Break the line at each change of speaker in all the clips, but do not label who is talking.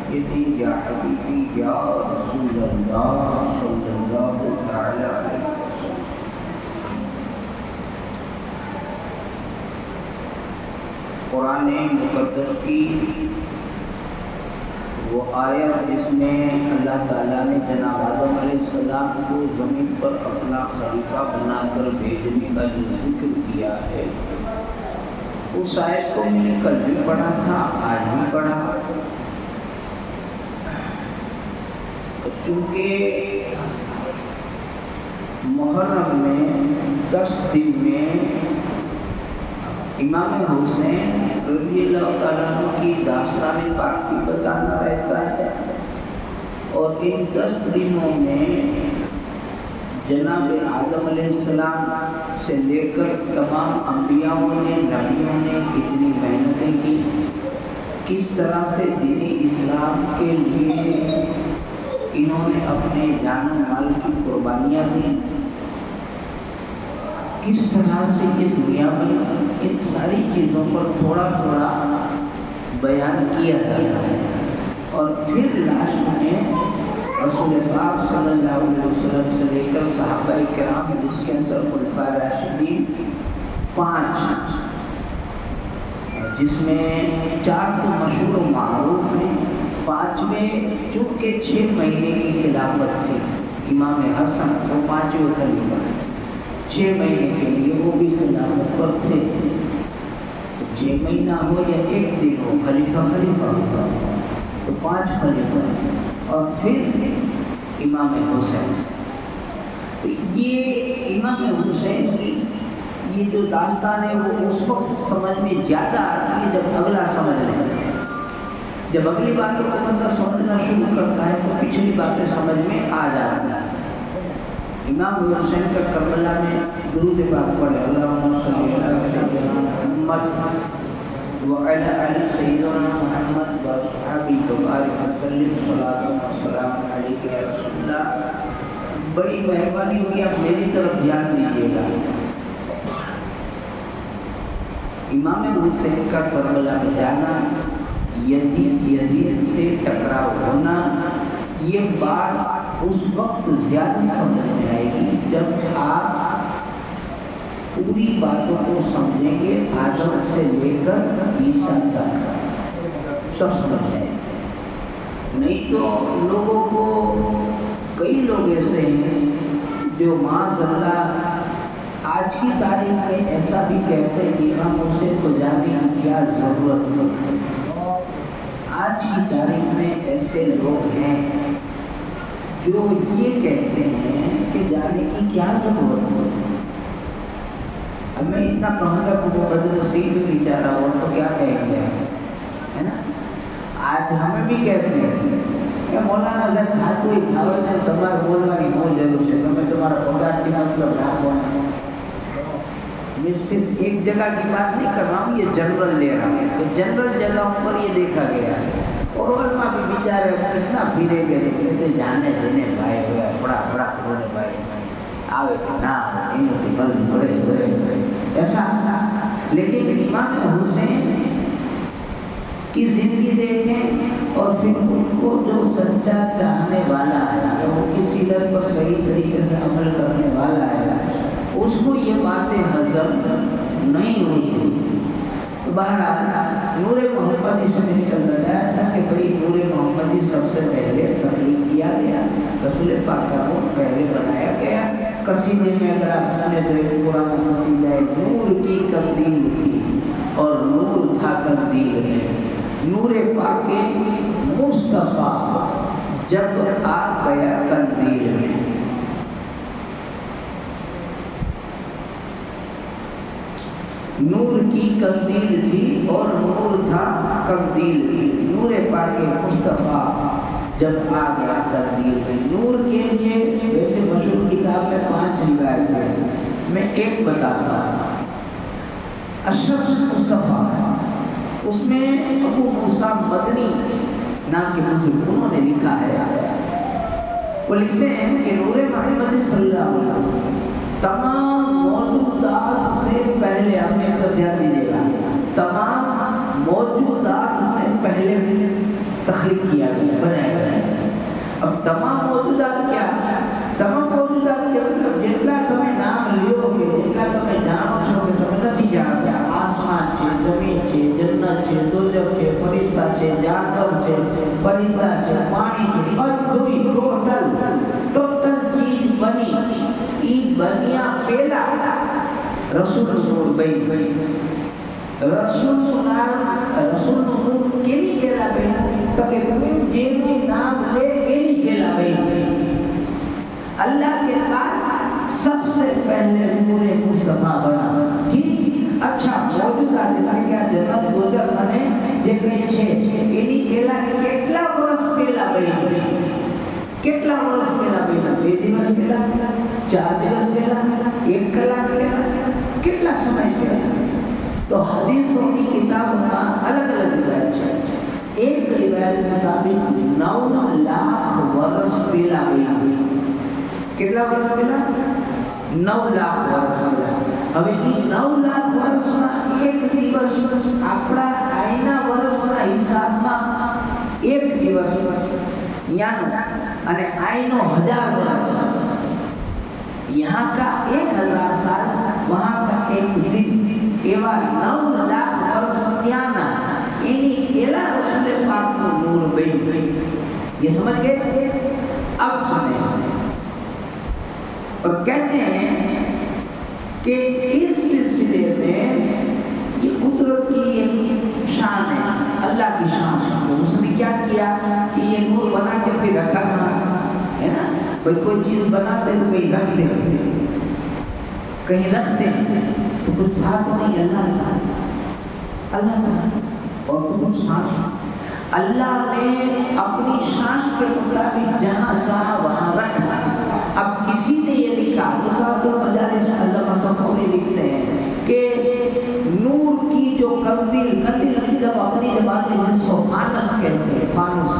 سیدی یا حبیبی یا رسول اللہ صلی اللہ تعالی علیہ وسلم۔ قرآن مقدس کی وہ آیت جس میں اللہ تعالیٰ نے جناب آدم علیہ السلام کو زمین پر اپنا خلیفہ بنا کر بھیجنے کا جو ذکر کیا ہے، اس آیت کو میں نے کل بھی پڑھا تھا، آج بھی پڑھا، کیونکہ محرم میں 10 دن میں امام حسین رضی اللہ تعالیٰ عنہ کی داستان پاک بھی بتانا رہتا ہے، اور ان 10 دنوں میں جناب آدم علیہ السلام سے لے کر تمام انبیاءوں نے، نبیوں نے کتنی محنتیں کی، کس طرح سے دین اسلام کے لیے انہوں نے اپنے جان و مال کی قربانیاں دی، کس طرح سے یہ دنیا بنی، ان ساری چیزوں پر تھوڑا تھوڑا بیان کیا جاتا ہے۔ اور پھر لاسٹ میں رسول پاک صلی اللہ علیہ وسلم سے لے کر صحابہ کرام، جس کے اندر خلفائے راشدین 5، جس میں 4 تو مشہور و معروف ہیں، 5ویں چونکہ 6 مہینے کی خلافت تھی امام حسن، وہ 5ویں خلیفہ، 6 مہینے کے لیے وہ بھی خلافت پر تھے، تو 6 مہینہ ہو یا 1 دن ہو، خلیفہ ہوگا، تو 5 خلیفہ، اور پھر امام حسین۔ تو یہ امام حسین کی یہ جو داستان ہے وہ اس وقت سمجھ میں زیادہ آتی ہے جب اگلا سمجھ لیں، جب اگلی باتوں کو بندہ سمجھنا شروع کرتا ہے تو پچھلی باتیں سمجھ میں آ جاتی ہیں۔ امام حسین کا کربلا میں درود پاک پڑھے، اللہم صلی علی محمد وعلی آل سیدنا محمد واصحابہ وبارک وسلم، صلاۃ و سلام علیک یا رسول اللہ۔ بڑی مہربانی ہوگی آپ میری طرف دھیان دیجیے گا۔ امام حسین کا کربلا میں جانا، یزید سے ٹکراؤ ہونا، یہ بات اس وقت زیادہ سمجھ میں آئے گی جب آپ پوری باتوں کو سمجھیں گے، آدم سے لے کر عیسیٰ تک سب سمجھ جائیں۔ نہیں تو لوگوں کو، کئی لوگ ایسے ہیں جو معاذ اللہ آج کی تاریخ میں ایسا بھی کہتے ہیں کہ امام حسین کو جانے کی کیا ضرورت ہے۔ آج کی تاریخ میں ایسے لوگ ہیں جو یہ کہتے ہیں کہ جانے کی کیا ضرورت ہے۔ اب میں اتنا کہوں گا کہ وہ بدنصیب بیچارہ ہو تو کیا کہیں گے، ہے نا؟ آج ہمیں بھی کہتے ہیں کہ مولانا جب تھا تو ہی تھا، تمہارا بولنا نہیں بہت ضرور ہے، تمہیں تمہارا پگار کی مطلب نہ ہونا۔ میں صرف ایک جگہ کی بات نہیں کر رہا ہوں، یہ جنرل لے رہا ہوں، تو جنرل جگہوں پر یہ دیکھا گیا ہے۔ اور علماء بھی بیچارے کتنا پھرے گئے، کہتے جانے دینے بھائی ہوئے، بڑا بڑے بھائی آوے کہ نہ انہوں کی بل بڑے ایسا۔ لیکن امام حسین کی زندگی دیکھیں اور پھر ان کو جو سچا چاہنے والا ہے، وہ کسی سیرت پر صحیح طریقے سے عمل کرنے والا ہے، اس کو یہ باتیں ہضم نہیں ہوتی۔ تو بہرحال نور محمدی سے میں نے بتایا تھا کہ بھائی نور محمدی سب سے پہلے تخلیق کیا گیا، رسول پاک کا نور پہلے بنایا گیا۔ قصیدے میں اگر آپ سنیں تو ایک قرآن کا قصیدہ ہے، نور کی قندیل تھی اور نور تھا قندیل میں، نور پاک مصطفیٰ جب آ گیا قندیل میں۔ نور کی قندیل تھی اور نور تھا قندیل میں، نور پاک مصطفیٰ جب آ گیا قندیل میں۔ نور کے لیے ویسے مشہور کتاب میں 5 روایتیں ہیں، میں ایک بتاتا ہوں۔ اشرف مصطفیٰ، اس میں ابو موسیٰ مدنی نام کے بزرگ انہوں نے لکھا ہے، وہ لکھتے ہیں کہ نور محمد صلی اللہ علیہ وسلم تمام موجودات سے پہلے، آپ نے دھیان دیجیے گا، تمام موجودات سے پہلے تخلیق کیا گیا، بنایا گیا۔ اب تمام موجودات کیا؟ تمام موجودات کے مطلب جتنا تمہیں نام لیو گے، جتنا تمہیں جانو چھو کہ تمہیں نہیں جانو گیا، آسمان چھے، زمین چھے، جنت چھے، دوزخ چھے، فرشتہ چھے، جانور چھے، پرندہ چھے، پانی چھے، ادھوئی ٹوٹل چیز بنی، ای بنیا پہلا رسول نور بھئی، رسول نور کیلی پہلا بھئی تاکہ تمہیں جینے نام لے کیلی پہلا بھئی۔ اللہ کے بعد سب سے پہلے نور مصطفیٰ بنا، ٹھیک؟ اچھا موجودہ دیکھا گیا جنت دوزخ نے دیکھے چھے، انہی پہلا کتلا برس پہلا بھئی، کتلا برس پہلا بھئی، 2 دن پہلا، 4 دن پہلا، 1 کلاک پہلا، کتلا سمجھ پہلا؟ تو حدیثوں کی کتابوں میں الگ الگ روایت ہے۔ ایک روایت مطابق 9 لاکھ برس پہلا بھئی، کتلا برس پہلا؟ 9 لاکھ برس پہلا۔ اب یہ 9 لاکھ برس میں ایک دیوس اپنا آئینہ برس کا حساب میں ایک دیوس یعنی آئینو 1000 برس، یہاں کا 1000 سال، وہاں کا ایک دن، ایوا 9 لاکھ برس تیانا انہی پہلا رسول پاک کو نور بھئی، یہ سمجھ گئے؟ اب سنیں، اور کہتے ہیں کہ اس سلسلے میں یہ قدرت کی ایک شان ہے، اللہ کی شان ہے کہ اس نے کیا کیا کہ یہ نور بنا کے پھر رکھا تھا، ہے نا؟ کوئی چیز بناتے تو کہیں رکھتے ہیں، کہیں رکھتے ہیں تو کچھ ساتھ نہیں، اللہ تھا اور تو کچھ ساتھ، اللہ نے اپنی شان کے مطابق جہاں چاہا وہاں رکھا۔ اب کسی نے یہ لکھا، تو مجالس میں علامہ صفوی لکھتے ہیں کہ نور کی جو قندیل جب اپنی زبان میں جس کو فانس کہتے ہیں، فانوس،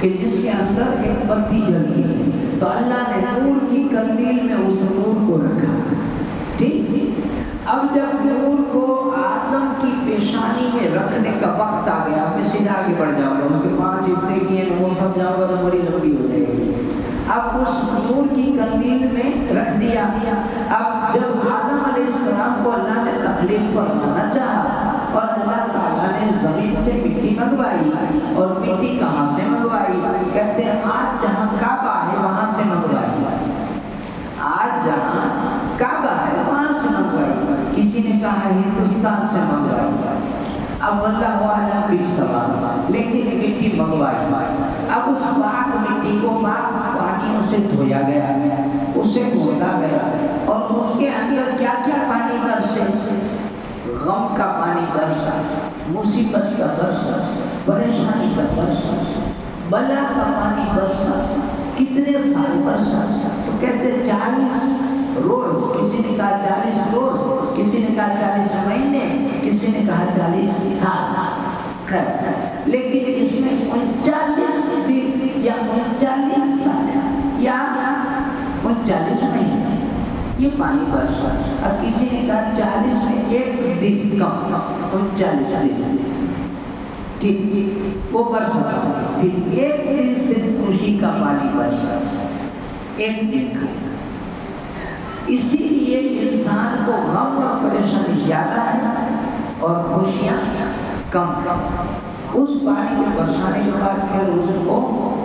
کہ جس کے اندر ایک بتی جلتی ہے، تو اللہ نے نور کی قندیل میں اس نور کو رکھا، ٹھیک؟ اب جب نور کو آدم کی پیشانی میں رکھنے کا وقت آ گیا، میں سیدھا آگے بڑھ جاؤں گا، اس کے 5 حصے کیے وہ سمجھاؤں گا تو بڑی لمبی ہو جائے گی۔ اب اس نور کی قندیل میں رکھ دیا۔ اب جب آدم علیہ السلام کو اللہ نے تخلیق فرمانا چاہا اور اللہ تعالیٰ نے زمین سے مٹی منگوائی، اور مٹی کہاں سے منگوائی؟ کہتے ہیں آج جہاں کعبہ ہے وہاں سے منگوائی، آج جہاں کعبہ ہے وہاں سے منگوائی، کسی نے کہا ہندوستان سے منگوائی، اب اللہ عالم بالصواب، لیکن مٹی منگوائی۔ اب اس پاک مٹی کو پاک پانیوں سے دھویا گیا، اسے دھویا گیا، اور اس کے اندر کیا کیا پانی برسے؟ غم کا پانی برسا، مصیبت کا برسا، پریشانی کا برسا، بلا کا پانی برسا۔ کتنے سال برسا؟ تو کہتے 40 روز، کسی نے کہا 40 روز، کسی نے کہا 40 مہینے، کسی نے کہا 40 سال، خیر، لیکن اس میں 39 دن یا 39 سال یا 39 مہینے یہ پانی برسا۔ اب کسی نے کہا 40 میں ایک دن کم، 39 دن، ٹھیک، وہ برسا، پھر ایک دن سے خوشی کا پانی برسا، ایک دن کا۔ اسی لیے انسان کو غم اور پریشانی زیادہ ہے اور خوشیاں کم۔ اس پانی کے برسانے کے بعد پھر اس کو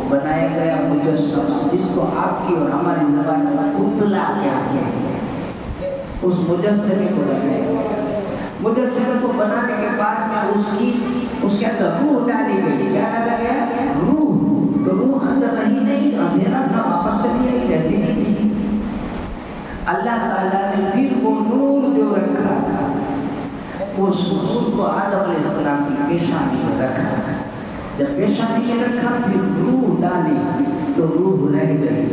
بنایا گیا مجسمہ، جس کو آپ کی اور ہماری زبان میں پتلا کہتے ہیں۔ اس مجسمے کو لگایا، مجسمے کو بنانے کے بعد میں اس کے اندر روح ڈالی گئی۔ کیا ڈالا گیا؟ روح۔ تو روح اندر رہی نہیں، اندھیرا تھا، واپس چلی آئی، رہتی نہیں تھی۔ اللہ تعالیٰ نے پھر وہ نور جو رکھا تھا، اس نور کو آدم علیہ السلام کی پیشانی میں رکھا۔ جب پیشانی میں رکھا پھر روح ڈالی تو روح رہ گئی،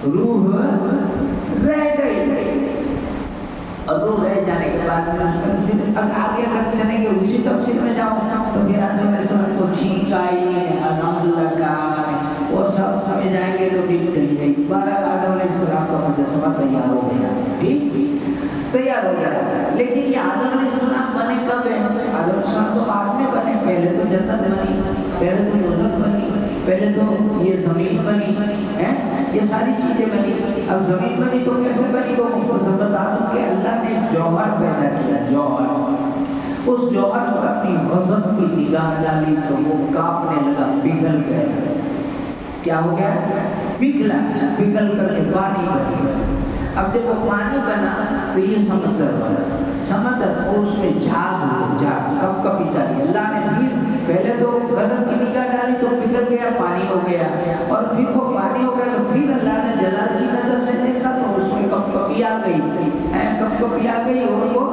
روح رہ گئی، اور روح رہ جانے کے بعد پھر آگے اگر چلیں گے اسی تفصیل میں جاؤں تو پھر آدم علیہ السلام کو چھینک آئی، الحمدللہ کہا، وہ سب سمجھ جائیں گے تو دل چلی جائے گی۔ بہرحال آدم علیہ السلام کا مجسمہ تیار ہو گیا، ٹھیک۔ تیار ہو گیا. لیکن یہ آدم علیہ السلام بنے کب ہے؟ آدم علیہ السلام تو بعد میں بنے. پہلے تو جنت بنی، پہلے تو دوزخ بنی، پہلے تو یہ زمین بنی ہے، یہ ساری چیزیں بنی. اب زمین بنی تو کیسے بنی؟ وہ مختصر بتا دوں کہ اللہ نے جوہر پیدا کیا. جوہر، اس جوہر پر اپنی غضب کی نگاہ ڈالی تو وہ کانپنے لگا، پگھل گیا. کیا ہو گیا؟ پگھلا. پگھل کر کے پانی بن گیا. اب جب وہ پانی بنا تو یہ سمندر بنا. سمندر اور اس میں جھاگ ہو، جھاگ کب کبھی تک اللہ نے پہلے تو غضب کی نگاہ ڈالی تو پگھل گیا، پانی ہو گیا. اور پھر وہ پانی ہو گیا تو پھر اللہ نے جلال کی نظر سے دیکھا تو اس میں کب کبھی آ گئی، کب کبھی آ گئی اور وہ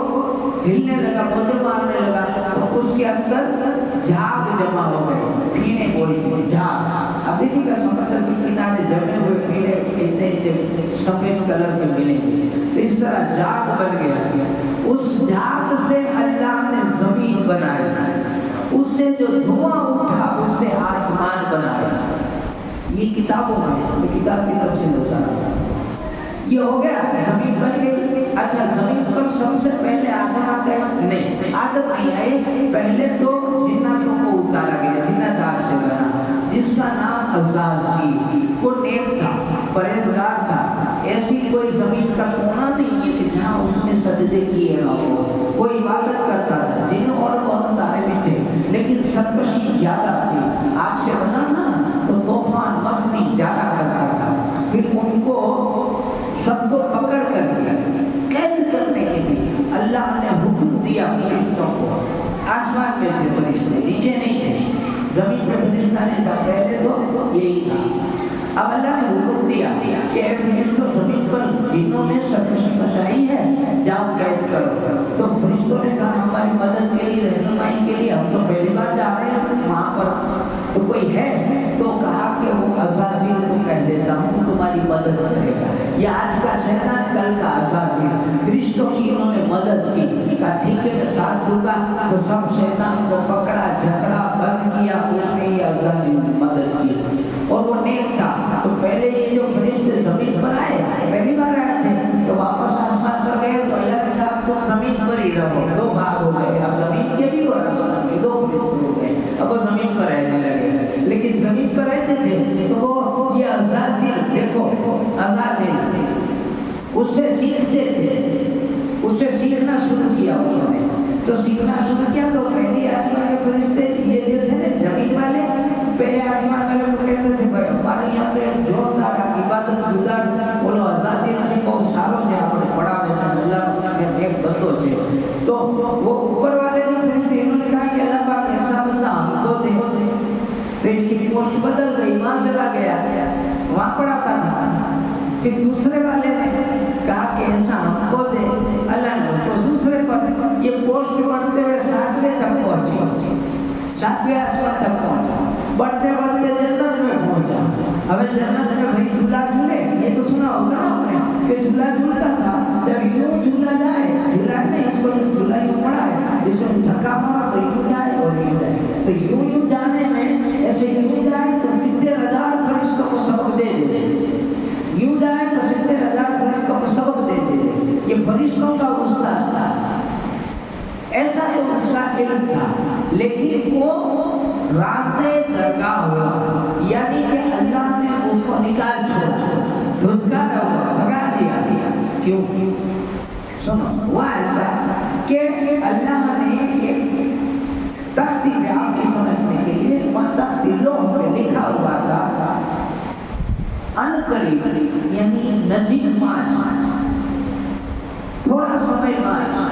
ہلنے لگا، موجے مارنے لگا. تو اس کے اندر جھاگ جمع ہو گئے، پھینے بولی جھاگ. اب دیکھیے گا سمندر کے کنارے جمے ہوئے پھینے اتنے سفید کلر کے ملیں گے. تو اس طرح جھاگ بن گیا. اس جھاگ سے اللہ نے زمین بنائی، اس سے جو دھواں اٹھا اس سے آسمان بنایا. یہ کتابوں میں کتاب کی تفصیل ہوتا ہے. یہ ہو گیا، زمین بن گئی. اچھا، زمین پر سب سے پہلے آدم آ گئے؟ نہیں، آدم نہیں آئے. پہلے تو جناتوں کو اتارا گیا. جنت آگ سے بنا، جس کا نام عزازیل. وہ نیک تھا، پرہیزگار تھا. ایسی کوئی زمین کا کونا نہیں ہے کہ جہاں اس نے سجدے کیے نہ ہو. وہ عبادت کرتا تھا. جن اور بہت سارے بھی تھے لیکن سرکشی زیادہ تھی. آگ سے بنا نا تو طوفان مستی زیادہ کرتا تھا. پھر ان کو سب کو پکڑ کر کے قید کرنے کے لیے اللہ نے حکم دیا فرشتوں کو. آسمان میں تھے فرشتے، نیچے نہیں تھے. زمین پہ فرشتہ نہیں تھا. پہلے تو یہی تھا. اب اللہ نے حکم دیا کہ اے فرشتوں، زمین پر جنوں نے سرکشی مچائی ہے، جاؤ قید کرو. تو فرشتوں نے کہا ہماری مدد کے لیے، رہنمائی کے لیے، ہم تو پہلی بار جا رہے ہیں وہاں پر، تو کوئی ہے؟ تو کہا کہ وہ عزازیل کو کہہ دیتا ہوں تمہاری مدد کرے گا. یہ آج کا شیطان، کل کا عزازیل. فرشتوں کی انہوں نے مدد کی. کہا ٹھیک ہے میں ساتھ دوں گا. تو سب شیطان کو پکڑا، جھگڑا بند کیا. اس میں یہ عزازیل نے مدد کی اور وہ نیک تھا. تو پہلے یہ جو فرشتے زمین پر آئے، پہلی بار آئے تھے تو واپس آسمان پر گئے تو اللہ نے کہا تم زمین پر ہی رہو. دو بھاگ ہو گئے. اب زمین کے بھی اور آسمان کے دو فرشتے ہو گئے. اب وہ زمین پر رہنے لگے. لیکن زمین پر رہتے تھے تو وہ یہ عزازیل، دیکھو عزازیل اس سے سیکھتے تھے. اس سے سیکھنا شروع کیا انہوں نے. تو سیکھنا شروع کیا تو پہلی آسمان کے فرشتے یہ جو تھے نا زمین والے، پہلے آسمان والے کو کہتے تھے بھائی ہمارے یہاں پہ جوردار عبادت گزار بولو عزازیل سے بہت ساروں سے آپ نے پڑھا ہے اللہ کے نیک بندوں سے. تو وہ اوپر والے جو فرشتے انہوں نے کہا کہ اللہ پاک ایسا بندہ ہم کو دے. تو اس کی پوسٹ بدل گئی، وہاں چلا گیا، وہاں پڑھاتا تھا. پھر دوسرے والے نے کہا کہ ایسا ہم کو دے. اللہ نے اس کو دوسرے پر یہ پوسٹ بڑھتے ہوئے 7ویں تک پہنچی، 7ویں آسمان تک پہنچا. بڑھتے بڑھتے جنت میں پہنچا. اب جنت میں بھائی جھولا جھولے، یہ تو سنا ہوگا نا آپ نے کہ جھولا جھولتا تھا. جب یوں جھولا جائے، جھولا نہیں اس کو جھولا یوں پڑا ہے، اس کو دھکا مارا تو یوں جائے اور یوں جائے. تو یوں جانے میں ایسے یوں جائے تو 70,000 فرشتوں کو سبق دے دے. یوں جائے تو 70,000 فرشتوں کو سبق دے دے. یہ فرشتوں کا استاد تھا. ایسا تو اس کا علم تھا. لیکن وہ رات درگاہ ہوا، یعنی کہ اللہ نے اس کو نکال چھوڑا، دھتکارا ہوا، بھگا دیا. کیوں؟ سنو، وہ ایسا کہ اللہ نے ایک تختی پہ آپ کی سمجھنے کے لیے وہ تختی لوح پہ لکھا ہوا تھا انقریب، یعنی نزدیک ماج، تھوڑا سمے بعد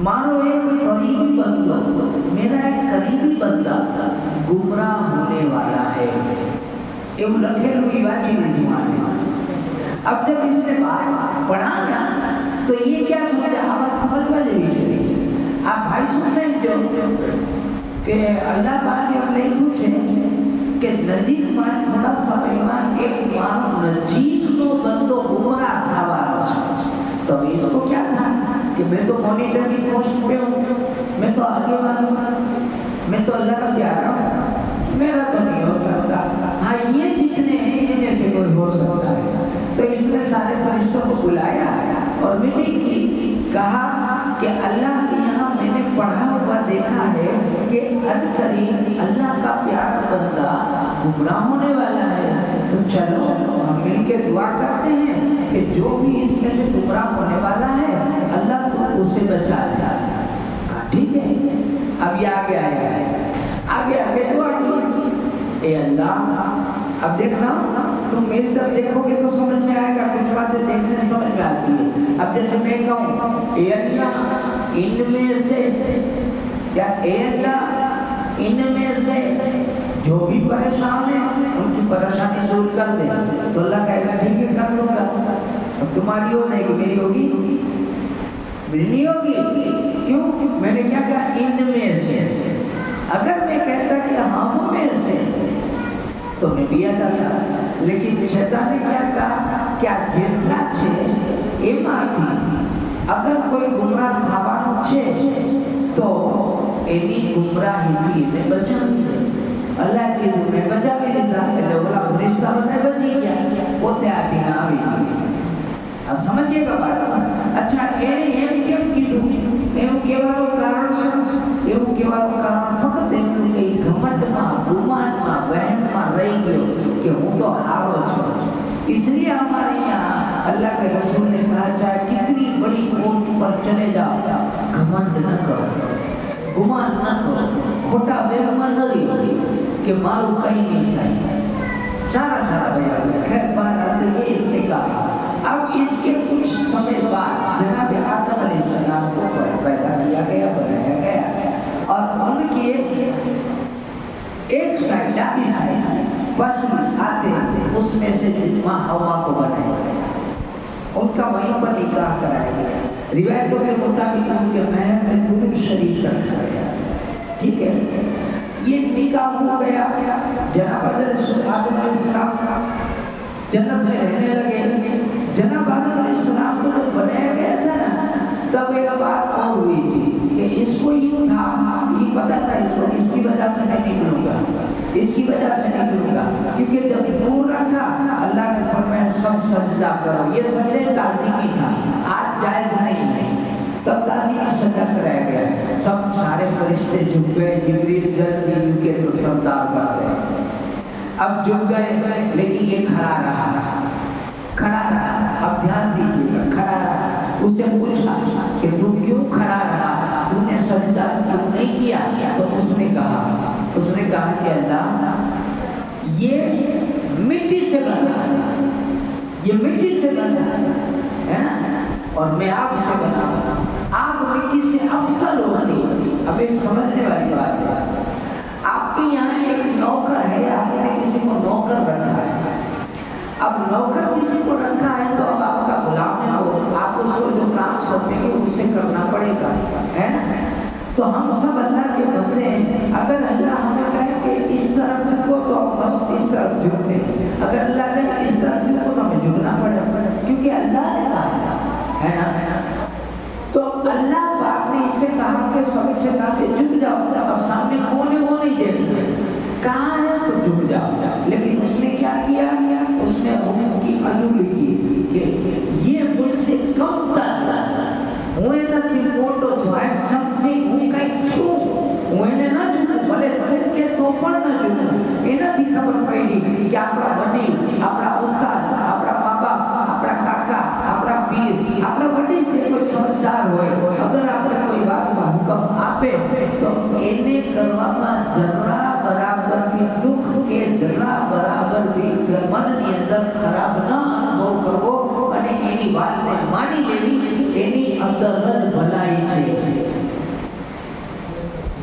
مانو ایک قریبی بندہ، میرا ایک قریبی بندہ گمراہ ہونے والا ہے. یہ لکھے لوگی واچی نہیں مانے. اب جب اس نے بات پڑھا نا تو یہ کیا سمجھا؟ آواز سمجھ والے بھی چلی. آپ بھائی سن جو کہ اللہ پاک کے اپنے پوچھے کہ نزدیک مان تھوڑا سمے بعد ایک مانو نزدیک نو بندو گمراہ تھا والا. تو اس کو کیا تھا کہ میں تو مانیٹر کی پوسٹ پہ ہوں، میں تو آگے والوں، میں تو اللہ کا پیارا ہوں، میرا تو نہیں ہو سکتا. ہاں یہ جتنے ہیں ان میں سے کوئی ہو سکتا ہے. تو اس نے سارے فرشتوں کو بلایا اور میٹنگ کی کہا کہ اللہ کے یہاں میں نے پڑھا ہوا دیکھا ہے کہ عنقریب اللہ کا پیارا بندہ گمراہ ہونے والا ہے، تو چلو ہم مل کے دعا کرتے ہیں کہ جو بھی اس میں سے گمراہ ہونے والا ہے اللہ تو اسے بچا لے۔ کہا ٹھیک ہے۔ اب یہ آگے آگے دعا کی، اے اللہ اب دیکھنا تم میری طرف دیکھو گے تو سمجھ میں آئے گا، کچھ باتیں دیکھنے سمجھ میں آتی ہے۔ اب جیسے میں کہوں اے اللہ ان میں سے، یا اے اللہ ان میں سے جو بھی پریشان ہیں ان کی پریشانی دور کر دے، تو اللہ کہے گا ٹھیک ہے کر لوں گا۔ اب تمہاری ہو جائے گی، میری ہوگی؟ میری نہیں ہوگی۔ کیوں؟ میں نے کیا کہا ان میں سے۔ اگر میں کہتا کہ ہم میں سے تو میں بھی ادا کرتا، لیکن شیطان نے کیا کہا کیا جیتلا چھے ایما تھی، اگر کوئی گمراہ تھاوانو چھے تو اینی گمراہی تھی میں بچا بھی اللہ کی دو میں بچا بھی لیتا کہ لوگلا فرشتہ میں بچی گیا ہوتے آتی نہ بھی۔ اب سمجھئے گا بات؟ اچھا اینے ایم کیم کی دو ایم کیوالو کارن سن ایم کیوالو کارن فقط ایم کئی گھمنڈ ماں گمان ماں وہم ماں رہی گئے کہ ہوں تو ہارو چھو۔ اس لیے ہمارے یہاں اللہ کے رسول نے کہا چاہے کتنی بڑی موت پر چلے جاؤ گھمنڈ نہ کرو، گمان نہ کرو، کھوٹا وہم نہ رہی کہ مارو کہیں نہیں کھائی، سارا بیان ہے۔ خیر بات آتے یہ اس نے کہا۔ اب اس کے کچھ سمے بعد جناب آدم علیہ السلام کو پیدا کیا گیا، بنایا گیا، اور ان کے ایک سائڈ ڈابی سائڈ پسند آتے اس میں سے جسمہ ہوا کو بنایا گیا، ان کا وہیں پر نکاح کرایا گیا۔ روایتوں کے مطابق ان کے محل میں درود شریف رکھا گیا، ٹھیک ہے۔ یہ نکاح ہو گیا، جناب آدم علیہ السلام جنت میں رہنے لگے۔ جناب آدم علیہ السلام کو جب بنایا گیا تھا نا، تب ایک بات اور ہوئی تھی کہ اس کو یوں تھا، یہ پتہ تھا اس کو اس کی وجہ سے میں نکلوں گا، اس کی وجہ سے نکلوں گا، کیونکہ جب نور رکھا اللہ نے فرمایا سب سجدہ کرو۔ یہ سجدہ تعظیمی تھا، آج جائز نہیں ہے، تب تعظیمی سجدہ کرایا گیا۔ سب سارے فرشتے جھک گئے، جبریل جلدی جھکے تو سردار بن گئے۔ اب جھک گئے لیکن یہ کھڑا رہا۔ اب دھیان دیجیے گا، کھڑا رہا۔ اسے پوچھا کہ تو کیوں کھڑا رہا، تو نے سجدہ کیوں نہیں کیا؟ تو اس نے کہا کہ اللہ یہ مٹی سے بنا ہے، یہ مٹی سے بنا ہے نا، اور میں آگ سے بنا ہوں، آگ مٹی سے افضل ہوتی ہے۔ اب ایک سمجھنے والی بات ہے، آپ کے یہاں ایک نوکر ہے، آپ نے کسی کو نوکر رکھا ہے، اب نوکر کسی کو رکھا ہے تو اب آپ کا غلام ہے، وہ آپ کو جو کام سونپیں گے اسے کرنا پڑے گا، ہے نا۔ تو ہم سب اللہ کے بندے ہیں، اگر اللہ ہمیں کہے کہ اس طرف جھکو تو بس اس طرف جھکتے ہیں، اگر اللہ کہے اس طرف جھکو تو ہمیں جھکنا پڑے گا، کیونکہ اللہ نے کہا ہے نا۔ تو اللہ پاک نے اسے کہا کہ سب سے کہا کہ جھک جاؤ، اب سامنے کون ہے وہ نہیں دیکھ رہے، کہاں ہے تو جھک جاؤ، لیکن اس نے کیا کیا؟ اس نے ان کی عجوبی کی کہ یہ مجھ سے کم تر ہوئے نہ تھی موٹو جو ہے سمجھی ہوں کئی کیوں ہوئے نے نہ جھکو بھلے پھر کے تو پر نہ جھکو، انہاں تھی خبر پڑی کہ اپنا بڑی، اپنا استاد، اپنا بابا، اپنا کاکا، اپنا پیر، اپنا بڑی کوئی سمجھدار ہوئے، اگر آپ نے کوئی بات کا حکم آپے تو انہیں کرواما جرہ برابر بھی دکھ کے ذرا برابر بھی من ની અંદર ખરાબ ન અનુભવ કરવો અને એની વાતને માની લેવી, એની અંદર જ ભલાઈ છે।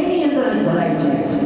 એની અંદર જ ભલાઈ છે।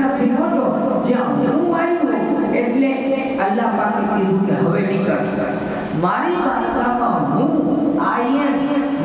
નથી મોટો જ્યાં હું આવ્યો એટલે અલ્લાહ પાકે કીધું કે હવે નીકળ, મારી બારગાહમાં હું આયન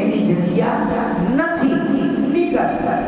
એની જગ્યા નથી, નીકળ।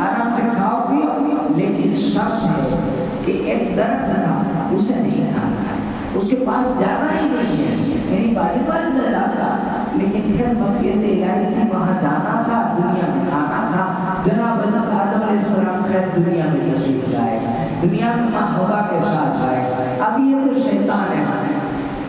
آرام سے کھاؤ پیو، لیکن شرط ہے کہ ایک درخت تھا اسے نہیں کھانا ہے، اس کے پاس جانا ہی نہیں ہے، میری باری بار نہ جاتا، لیکن پھر مشیت الہی تھی، وہاں جانا تھا، دنیا میں آنا تھا۔ جناب آدم علیہ السلام خیر دنیا میں تشریف لائے، دنیا میں ماں حوا کے ساتھ آئے۔ اب یہ تو شیطان ہے،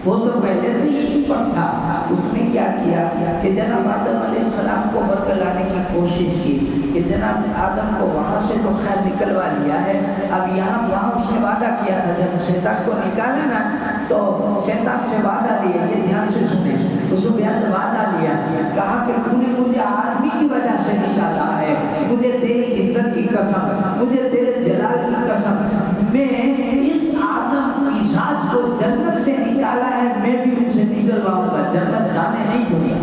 وہ تو پہلے سے یہیں پر تھا، اس نے کیا کیا کہ جناب آدم علیہ السلام کو برگلانے کی کوشش کی کہ جناب آدم کو وہاں سے تو خیر نکلوا لیا ہے، اب وہاں اس نے وعدہ کیا تھا، جب شیطان کو نکالا نا تو شیطان سے وعدہ لیا، یہ دھیان سے سنیں، اس نے وعدہ لیا، کہا کہ تو نے مجھے آدمی کی وجہ سے نکالا ہے، مجھے تیری عزت کی قسم، مجھے تیرے جلال کی قسم، میں اس آدم کی ذات کو جنت سے نکالا ہے، میں بھی ان سے نکلواؤں گا، جنت جانے نہیں دوں گا۔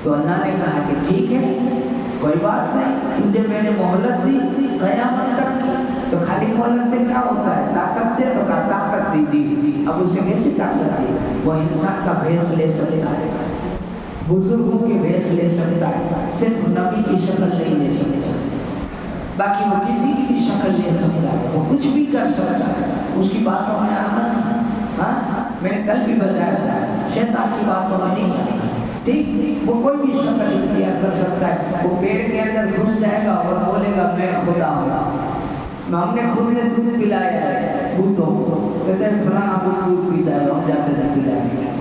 تو اللہ نے کہا کہ ٹھیک ہے، کوئی بات نہیں، تجھے میں نے مہلت دی قیامت تک کی، تو خالی مہلت سے کیا ہوتا ہے؟ طاقت دے، تو طاقت بھی دی، اب اسے کیسی طاقت دی؟ وہ انسان کا بھیس لے سکتا ہے، بزرگوں کے بھیس لے سکتا ہے، صرف نبی کی شکل نہیں لے سکتا، باقی وہ کسی کی بھی شکل لے سکتا ہے، وہ کچھ بھی کر سکتا ہے، اس کی باتوں میں آنا نہیں۔ ہاں میں نے کل بھی بتایا تھا، شیطان کی باتوں میں نہیں آنا، ٹھیک، وہ کوئی بھی شکل اختیار کر سکتا ہے، وہ پیڑ کے اندر گھس جائے گا اور بولے گا میں خدا ہوں۔ ہم نے خود نے دودھ پلایا ہے بتوں کو، کہتے ہیں فلانا دودھ پیتا ہے، ہم جاتے ہیں پلانے،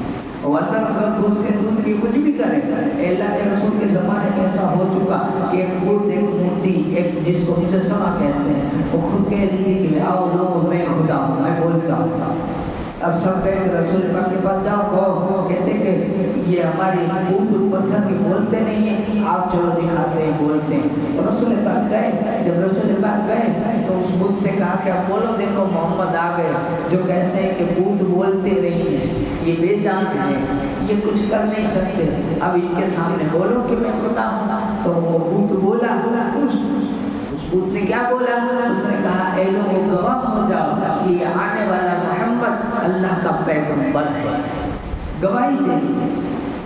اور اندر گھس کے دودھ بھی کچھ بھی کرے گا۔ اللہ کے رسول کے زمانے میں ایسا ہو چکا کہ ایک بت، ایک مورتی، ایک جس کو مجسمہ کہتے ہیں، وہ خود کہہ رہی تھی کہ آؤ لوگوں میں خدا ہوں، میں بولتا ہوں۔ اب سب کہتے رسول پاک کے پاس جاؤ، کہو، کہتے کہ یہ ہماری بت پتھر کی بولتے نہیں ہیں، آپ چلو دکھاتے ہیں بولتے ہیں۔ تو رسول پاک گئے، جب رسول پاک گئے تو اس بت سے کہا کہ اب بولو، دیکھو محمد آ گئے، جو کہتے ہیں کہ بت بولتے نہیں ہیں، یہ بے جان ہے، یہ کچھ کر نہیں سکتے، اب ان کے سامنے بولو کہ میں خدا ہوں۔ تو وہ بت بولا، اس بت نے کیا بولا؟ اس نے کہا اے لوگوں گواہ ہو جاؤ کہ یہ آنے والا محمد اللہ کا پیغمبر ہے، گواہی دے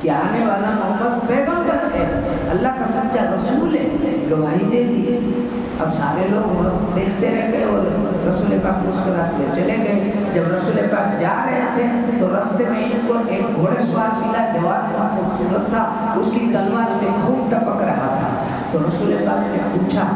کہ آنے والا محمد پیغمبر ہے، اللہ کا سچا رسول ہے، گواہی دے دی۔ اب سارے لوگ دیکھتے رہ گئے اور رسول پاک مسکراتے چلے گئے۔ جب رسول پاک جا رہے تھے تو راستے میں ان کو ایک گھوڑے سوار ملا، جوان تھا، خوبصورت تھا، اس کی تلوار سے خون ٹپک رہا تھا۔ تو رسول پاک نے پوچھا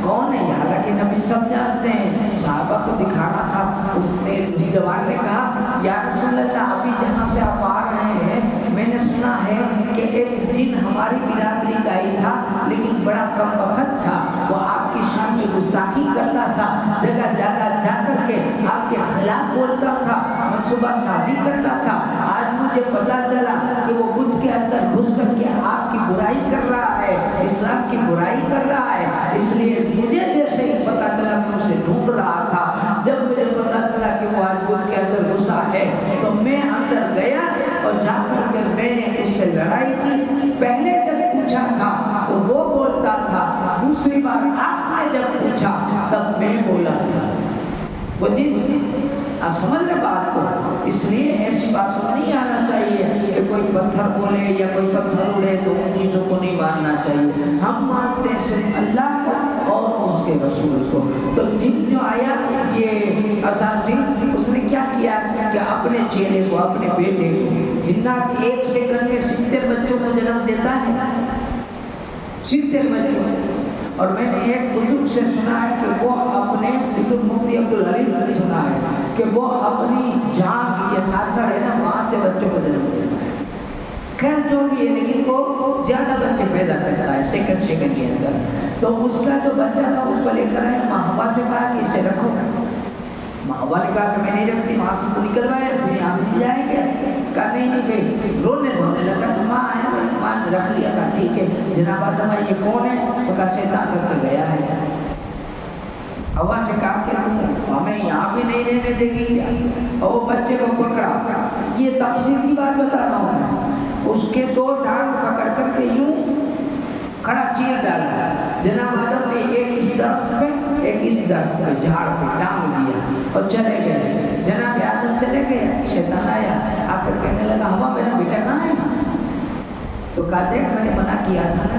کون ہے یہ؟ حالانکہ نبی سب جانتے ہیں، صحابہ کو دکھانا تھا۔ اس جوان نے کہا یا رسول اللہ، ابھی جہاں سے آپ آ رہے ہیں میں نے سنا ہے کہ ایک دن ہماری برادری کا ہی تھا، لیکن بڑا کم وقت تھا، وہ آپ کی شان کی گستاخی کرتا تھا، جگہ جگہ جا کر کے آپ کے خلاف بولتا تھا، منصوبہ سازی کرتا تھا۔ آج مجھے پتا چلا کہ وہ بدھ کے اندر گھس کر کے آپ کی برائی کر رہا ہے، اسلام کی برائی کر رہا ہے، اس لیے مجھے جیسے ہی پتا چلا میں اسے ڈھونڈ رہا تھا۔ جب مجھے پتا چلا کہ وہ آج بدھ کے اندر گھسا ہے تو میں اندر گیا اور جا کر کے میں نے اس سے لڑائی کی۔ پہلے جب پوچھا تھا تو وہ بولتا تھا، دوسری بار آپ نے جب پوچھا تب میں بولا تھا۔ وہ آپ سمجھ رہے بات کو؟ اس لیے ایسی باتوں میں نہیں آنا چاہیے کہ کوئی پتھر بولے یا کوئی پتھر اڑے تو ان چیزوں کو نہیں ماننا چاہیے۔ ہم مانتے ہیں صرف اللہ کو اور اس کے رسول کو۔ تو جن جو آیا یہ اساتذہ، اس نے کیا کیا کہ اپنے چہرے کو، اپنے بیٹے کو، جنات ایک سیکنڈ میں 70 بچوں کو جنم دیتا ہے، 70 بچوں۔ اور میں نے ایک بزرگ سے سنا ہے کہ وہ اپنے بزرگ مفتی عبدالحلیم سے سنا ہے کہ وہ اپنی جہاں کی یہ ساتھڑ ہے نا، وہاں سے بچوں کو جنم دیتا ہے۔ خیر جو بھی ہے، لیکن وہ زیادہ بچے پیدا کرتا ہے سیکنڈ کے اندر۔ تو اس کا جو بچہ تھا اس کو لے کر آئے، ماں حوا سے کہا کہ اسے رکھو۔ ماں حوا نے کہا کہ میں نہیں رکھتی، وہاں سے تو نکلوائے، پھر یہاں بھی جائیں گے۔ کہا نہیں گئی، رونے لگا تو ماں آیا، ماں نے رکھ لیا۔ کہا ٹھیک ہے جناب آدم یہ کون ہے؟ تو کہا شیطان کر کے گیا ہے۔ حوا سے کہا کہ تم ہمیں یہاں بھی نہیں رہنے دے گی کیا؟ اور وہ بچے کو پکڑا، یہ تفسیر کی بات بتا رہا ہوں میں، اس کے 2 ٹانگ پکڑ کر کے یوں کھڑا چیر ڈالا۔ جناب آدم نے ایک اس درخت پہ ایک اس درخت پہ جھاڑ پہ ٹانگ دیا اور چلے گئے۔ جناب آدم چلے گئے، شیطان آیا، آ کر کہنے لگا ہوا میرا بیٹا کہاں ہے؟ تو کہا دیکھ میں نے منع کیا تھا نا،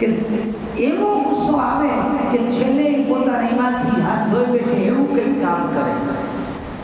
કે એવો ગુસ્સો આવે કે છેલ્લે પોતાના ઈમાનથી હાથ ધોઈ બેઠે એવું કંઈક કામ કરે।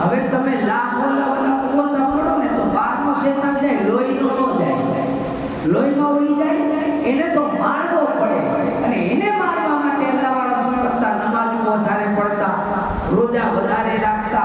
હવે તમે લા હૌલા વલા કુવત પઢો ને તો 12મો શેતાન જાય, લોહીનો ન જાય, લોહીમાં ઉડી જાય, એને તો મારવો પડે। અને એને મારવા માટે અલ્લાહવાળા શું કરતા? નમાઝ વધારે પડતા, રોજા વધારે રાખતા,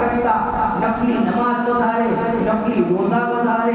કરતા, નફલી નમાઝ વધારે, નફલી રોજા વધારે,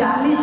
40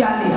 40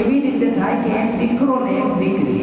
એવી રીતે થાય કે એક દીકરો ને એક દીકરી,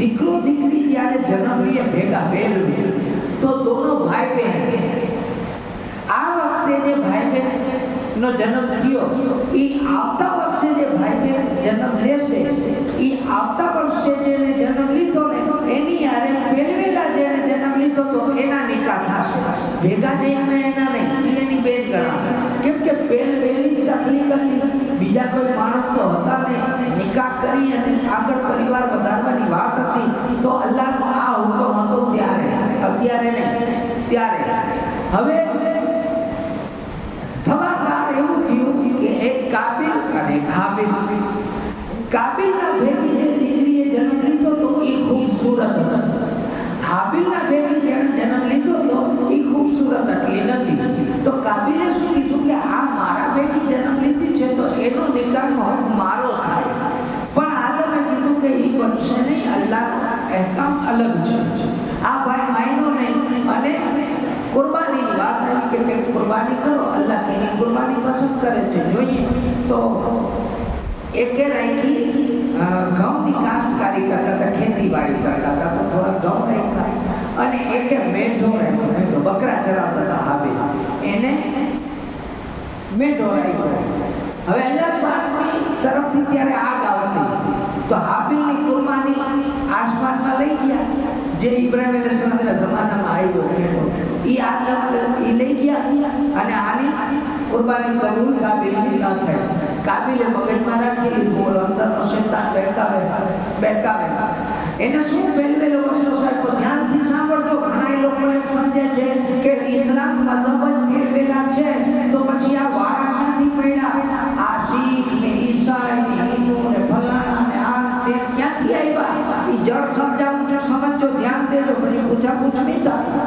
દીકરો દીકરી જ્યારે જન્મ લે ભેગા બેલવી, તો દોનો ભાઈ બહેન, આ વખતે જે ભાઈ બહેન નો જન્મ થયો, એ આવતા વર્ષે જે ભાઈ બહેન જન્મ લેશે, એ આવતા વર્ષે જેને જન્મ લીધો ને એની હારે પહેલવેલા જેને જન્મ લીધો તો એના નિકાહ થશે। ભેગા જઈને એના નહીં, એની બેન ગણાશે। કેમ કે પહેલવેલી તકલીફ હતી, બીજા કોઈ માણસ તો હતા નહીં, નિકાહ કરી અને આગળ પરિવાર વધારવાની વાત હતી, તો અલ્લાહનો આ હુકમ હતો ત્યારે, અત્યારે નહીં, ત્યારે। હવે થવાકાર એવું થયું કે એક કાબિલ અને એક હાબિલ। કાબિલના ભેગી જે દીકરીએ જન્મ લીધો તો એ ખૂબસૂરત હતી, હાબિલના ભેગી જેણે જન્મ લીધો તો એ ખૂબસૂરત એટલી નથી। તો કાબિલે શું કીધું કે આ મારા ભેગી જન્મ લીધી છે તો એનો નિકાહનો હક મારો થાય। પણ આદમે કીધું કે એ બનશે નહીં, અલ્લાહનો અહેકામ અલગ છે, આ ભાઈ માયનો નહીં। અને કુરબાનીની વાત આવી કે કંઈક કુરબાની કરો, અલ્લાહ કેની કુરબાની પસંદ કરે છે જોઈએ। તો એકે રાખી ઘઉંની કાશકારી કરતા હતા, ખેતીવાડી કરતા હતા, તો થોડા ઘઉં રાખ્યા, અને એકે મેઢો રાખ્યો, મેઢો બકરા ચરાવતા હતા હાબિલ, એને મેઢો રાખ્યો। હવે અલ્લાહ પાકની તરફથી ત્યારે આગ આવતી, તો હાબિલની કુરબાની આસમાનમાં લઈ ગયા, જે ઇબ્રાહિમ અલૈહિસ્સલામના જમાનામાં આવ્યો મેઢો, એ આગ એ લઈ ગયા, અને આની કુરબાની કબૂલ કાબિલની ન થઈ। કાબિલે મગજમાં રાખી લીધું, અંદરનો શૈતાન બહેકાવે। એને શું પહેલવેલો વસ્તુ સાહેબ ધ્યાનથી સાંભળજો। ઘણા લોકો એમ સમજે છે કે ઇસ્લામ મذહબ જ પહેલવેલા છે, તો પછી આ વાળા ક્યાંથી પડ્યા? આ શીખ ને ઈસાઈ ને હિન્દુ ને ફલાણા ને આ તે ક્યાંથી આવ્યા? એ જળ સમજાવું છે, સમજો, ધ્યાન દેજો, પછી પૂછાપૂછ નહીં થતા,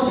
છે।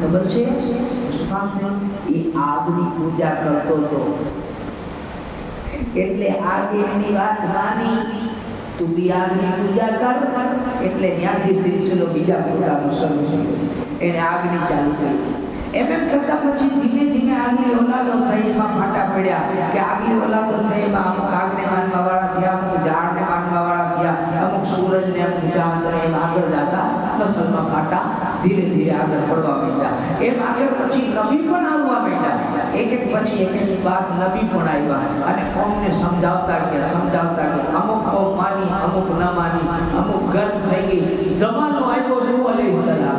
ખબર છે? શું કામ થઈ? એ આગની પૂજા કરતો હતો, એટલે આગે એની વાત માની, તું બી આગની પૂજા કર, એટલે ત્યાંથી સિલસિલો બીજા પૂજાનો શરૂ થયો। એને આગની ચાલુ કરી। એમ કરતા પછી ધીમે ધીમે આગલી ઓલાદો થઈ, એમાં ફાટા પડ્યા કે આગલી ઓલાદો થઈ, એમાં અમુક આગને માનવાવાળા થયા, અમુક ઝાડને માનવાવાળા થયા, થયા, અમુક સૂરજ ને અમુક ચાંદ ને એમ આગળ જતા નસલમાં કાંટા ધીરે ધીરે આગળ પડવા માંડ્યા. એમ આગળ પછી નબી પણ આવવા માંડ્યા. એક એક પછી એક બાદ નબી પણ આવ્યા અને કોમને સમજાવતા ગયા. અમુક કોમ માની, અમુક ન માની, અમુક ગર્વ થઈ ગઈ. જમાનો આવ્યો નૂહ અલૈહિસ્સલામ.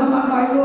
જમાનો આવ્યો.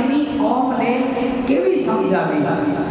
એની કોમને કેવી સમજાવી.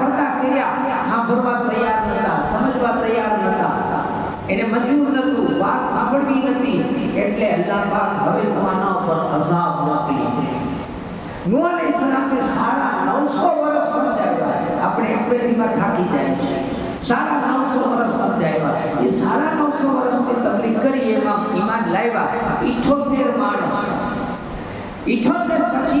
પડતા કર્યા. હા ભરવા તૈયાર નતા, સમજવા તૈયાર નતા, એને મંજૂર નતું, વાત સાંભળવી નતી. એટલે અલ્લાહ પાક હવે તમારા ઉપર અઝાબ મોકલી દે. નૂહ અલૈહિસ્સલામ ને 950 વર્ષ સમજાવ્યા. આપણે એક બે દીમાં થાકી જાય છે. 950 વર્ષ સમજાવ્યા. એ 950 વર્ષની તબલીગ કરી, એમાં ઈમાન લાવ્યા 78 માણસ. 78 પછી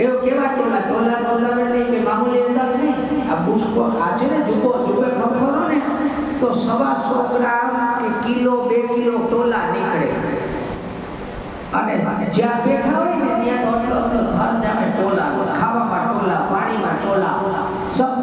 એવો કેવા ટોલા એટલે કે મામૂલી અંદાજ નહીં. આ બુસ્કો આ છે ને જુબે ખખરો ને તો 125 ગ્રામ કે કિલો 2 કિલો ટોલા નીકળે. અને જ્યાં બેઠા હોય ને ત્યાં તો એટલો ધર જામે ટોલા, ખાવામાં ટોલા, પાણીમાં ટોલા, સબ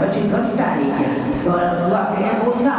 પછી કંટાળી ગયા તો દુઆ કે હે મૂસા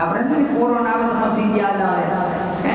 આપણે કોરોના આવે તો મસ્જિદ યાદ આવે, હે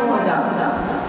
9000.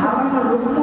ખાવાનું રૂપનું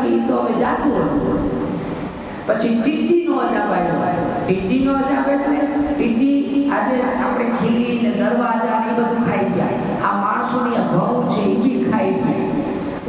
કે તો હવે જાતું હતું. પછી ટીડીનો અઝાબ આવ્યો. ટીડીનો અઝાબ એટલે ટીડી આજે આપણે ખીલી ને દરવાજા ને બધું ખાઈ ગયા. આ માણસોની ભવું છે એ બી ખાઈ ગયા.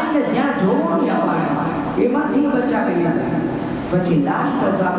એટલે જ્યાં જોવો ને પાણી એમાંથી બચાવી લીધા. પછી લાસ્ટ અઝાબ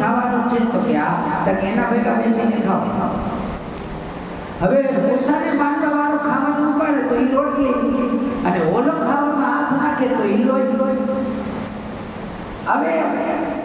ખાવાનું છે તો કે આ તક એના ભેગા બેસીને ખાઓ. હવે મૂસાને માનવા વાળો ખાવાનું ઉપાડે તો એ રોટલી અને ઓલો ખાવામાં હાથ નાખે તો એ લોહી. હવે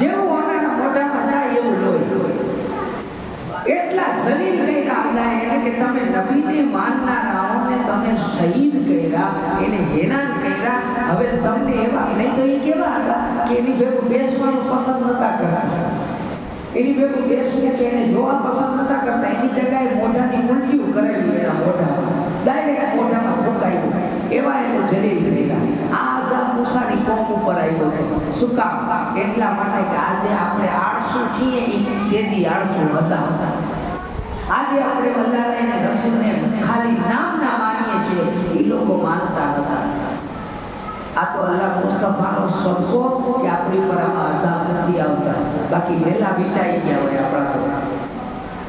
જેવું હોનાના મોઢામાં જાય એવું લોહી એટલા જલીલ કર્યા અલ્લાહે એને કે તમે નબીને માનનારાઓને તમે શહીદ કર્યા, એને હેરાન કર્યા। હવે તમને એવા નહીં તો એ કેવા હતા કે એની ભેગું બેસવાનું પસંદ નતા કરતા, એની ભેગું બેસવું કે એને જોવા પસંદ નતા કરતા, એની જગ્યાએ મોઢાની ઉલટીઓ કરાવી એના મોઢામાં, ડાયરેક્ટ મોઢામાં ઠોકાવ્યું, એવા એને જલીલ કર્યા। આ આઝાબ મૂસાની કોમ ઉપર આવ્યો હતો। શું કામ? એટલા માટે કે આજે આપણે આળસુ છીએ, એ તેથી આળસુ હતા। આજે આપણે અલ્લાહને અને રસૂલને ખાલી નામના માનીએ છીએ, એ લોકો માનતા નતા। આ તો અલ્લાહ મુસ્તફાનો સદકો કે આપણી પર આમાં અઝાબ નથી આવતા, બાકી વહેલા વિટાઈ ગયા હોય આપણા તો।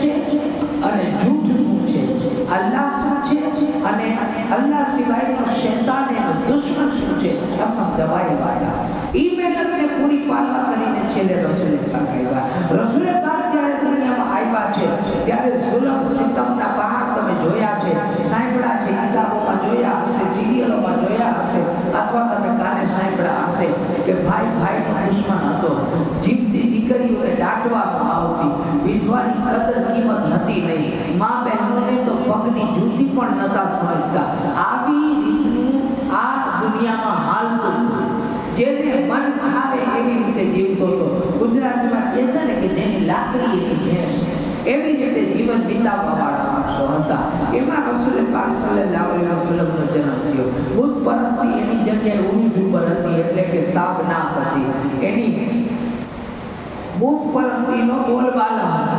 છે અને જૂઠ શું છે, અલ્લાહ શું છે અને અલ્લાહ સિવાયનો શૈતાન એનો દુશ્મન શું છે, આ સમજાવવા વાળા ઈ મહેનતને પૂરી પાડવા કરીને છેલ્લે રસૂલ પાક આવ્યા। રસૂલ પાક જ્યારે દુનિયામાં આવ્યા છે ત્યારે જુલમ સિતમના પહાડ તમે જોયા છે, સાંભળ્યા છે, કિતાબોમાં જોયા હશે, સિરિયલોમાં જોયા હશે, અથવા તમે કાને સાંભળ્યા હશે કે ભાઈ ભાઈનો દુશ્મન હતો, જીવતી દીકરીઓને દાટવામાં આવતી, વિધવાની કદર કિંમત હતી નહીં, મા બહેનોને તો પગની જૂતી પણ નતા સમજતા। આવી રીતનું આ દુનિયામાં હાલતું, જેને મન આવે એવી રીતે જીવતો હતો। ગુજરાતમાં કહે છે ને કે જેની લાકડી એની ભેંસ, એવી રીતે જીવન વિતાવવા વાળા માણસો હતા। એમાં રસૂલ પાક સલ્લલ્લાહુ અલૈહિ વસલ્લમનો જન્મ થયો। બુત પરસ્તી એની જગ્યાએ ઉરુજ ઉપર હતી, એટલે કે તાબનાક હતી, એની બુત પરસ્તીનો બોલબાલા હતો,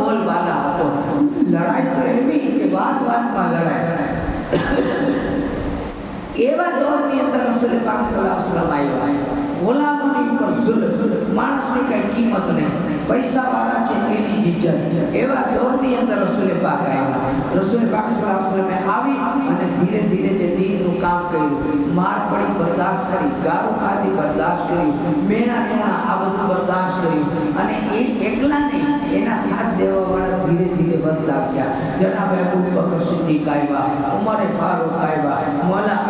બોલબાલા હતો। લડાઈ તો એવી કે વાત વાતમાં લડાઈ। એવા દોરની અંદર રસૂલ પાક સલ્લલ્લાહુ અલૈહિ વસલ્લમ આવ્યા। ગુલામોની ઉપર જુલ્મ, માણસની કઈ કિંમત નહીં, પૈસાવાળા છે એની ઇજ્જત, એવા દોરની અંદર રસૂલ પાક આવ્યા। રસૂલ પાક સલ્લલ્લાહુ અલૈહિ વસલ્લમે આવી અને ધીરે ધીરે જે દીનનું કામ કર્યું, માર પડી બરદાસ્ત કરી, ગાળો ખાધી બરદાસ્ત કર્યું, મેણા ટેણા આ બધું બરદાસ્ત કર્યું, અને એ એકલા નહીં, એના સાથ દેવાવાળા ધીરે ધીરે વધતા ગયા। જનાબ અબુ બકર સિદ્દીક આવ્યા, ઉમર ફારૂક આવ્યા, મૌલા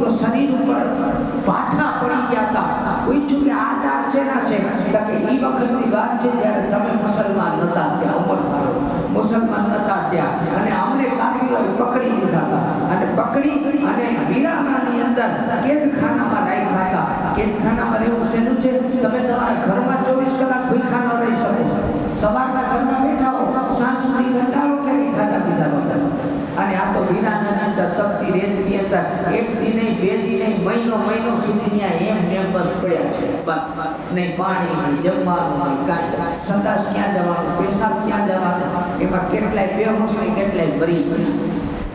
તો શરીર ઉપર પાઠા પડી ગયા હતા। પૂછ્યું કે આ દાગ શેના છે? તો કે એ વખતની વાત છે જ્યારે તમે મુસલમાન નતા થયા, ઉમર ફારૂક મુસલમાન નતા થયા, અને અમને કાફિરોએ પકડી લીધા હતા, અને પકડી અને વીરાણાની અંદર કેદખાનામાં રાખ્યા હતા। કેદખાનામાં રહેવું શેનું છે? તમે તમારા ઘરમાં 24 કલાક ભૂખ્યા ન રહી શકો। સવારના ઘરમાં બેઠા હો, સાંજ સુધી કંટાળો કરી ખાધા પીધા વગર, અને આ તો વીરાણાની અંદર તપતી રેતની અંદર એક દી નહીં, બે દી નહીં, મહિનો મહિનો સુધી ત્યાં એમ બસ પડ્યા છે, નહીં પાણી, નહીં જમવાનું, નહીં કાંઈ, સંદાસ ક્યાં જવાનું, પેશાબ ક્યાં જવાનું, એમાં કેટલાય બેહોશ નહીં, કેટલાય ભરી ગઈ।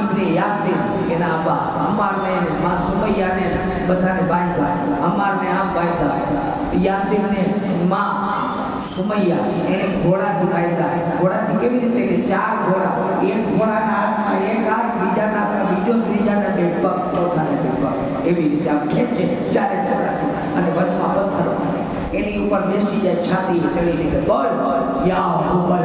ઇબ્ને યાસિર એના આબા અમ્મારને માં સુમૈયાને બધાને બાંધ્યા, અમ્મારને આમ બાંધ્યા, યાસિરને માં સુમૈયા એને ઘોડાથી બાંધ્યા. ઘોડાથી કેવી રીતે કે 4 ઘોડા, એક ઘોડાના હાથમાં એક હાથ, બીજાના હાથમાં બીજો, ત્રીજાના 2 પગ, ચોથાના 2 પગ, એવી રીતે આમ ખેંચે 4 ઘોડાથી અને વચમાં પથ્થરો એની ઉપર બેસી જાય, છાતી ચડીને કે બોલ યા હુબલ.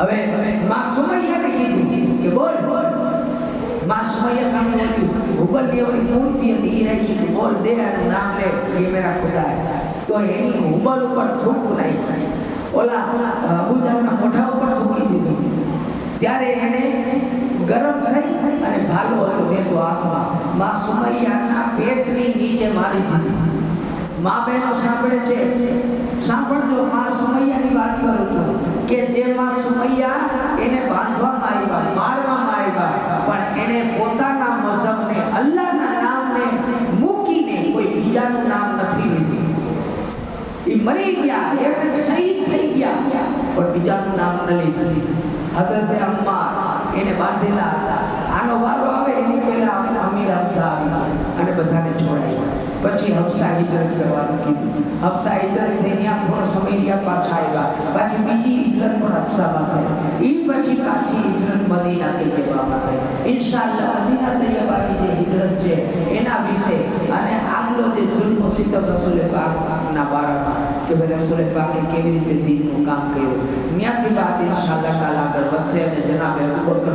હવે માં સુમૈયાને કીધું કે બોલ બોલ. માં સુમૈયા સામે બોલી હુબલની એવડી મૂર્તિ હતી, એ રાખી કે બોલ દે એનું નામ લે, એ મેરા ખુદા હે. તો એની હુબલ ઉપર થૂક નાખી, ઓલા અબુજાના મોઢા ઉપર થૂકી દીધું. ત્યારે એને ગરમ થઈ અને ભાલો હતો બેસો હાથમાં, માં સુમૈયાના પેટની નીચે મારી દીધી. માં બહેનો સાંભળે છે, સાંભળજો, માં સુમૈયાની વાત કરું છું કે જે માં સુમૈયા એને બાંધવામાં આવ્યા, મારવામાં આવ્યા, પણ એને પોતાના મઝહબને, અલ્લાહના નામને મૂકીને કોઈ બીજાનું નામ નથી લીધું. એ મરી ગયા, એ શહીદ થઈ ગયા, પણ બીજાનું નામ ન લીધું. હઝરત અમ્માર એને બાંધેલા હતા. આનો વારો આવે એની પહેલા અમીર હફસા આવી અને બધાને છોડાયા. પછી હફસા હિજરત કરવાનું કીધું. હફસા હિજરત થઈ ત્યાં થોડો સમય રહ્યા, પાછા આવ્યા. પાછી બીજી હિજરત પણ હફસામાં થઈ. એ પછી પાછી હિજરત મદીના તૈયબામાં થઈ. ઇન્શાઅલ્લાહ મદીના તૈયબાની જે હિજરત છે એના વિશે અને આગલો જે જુલ્મ સિતમ રસૂલ પાકના બારામાં કે ભાઈ રસૂલ પાકે કેવી રીતે દીનનું કામ કર્યું, ત્યાંથી વાત ઇન્શાઅલ્લાહ કાલ આગળ વધશે અને જનાબે અબુ બકર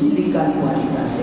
સુધી કાલ પહોંચી જશે.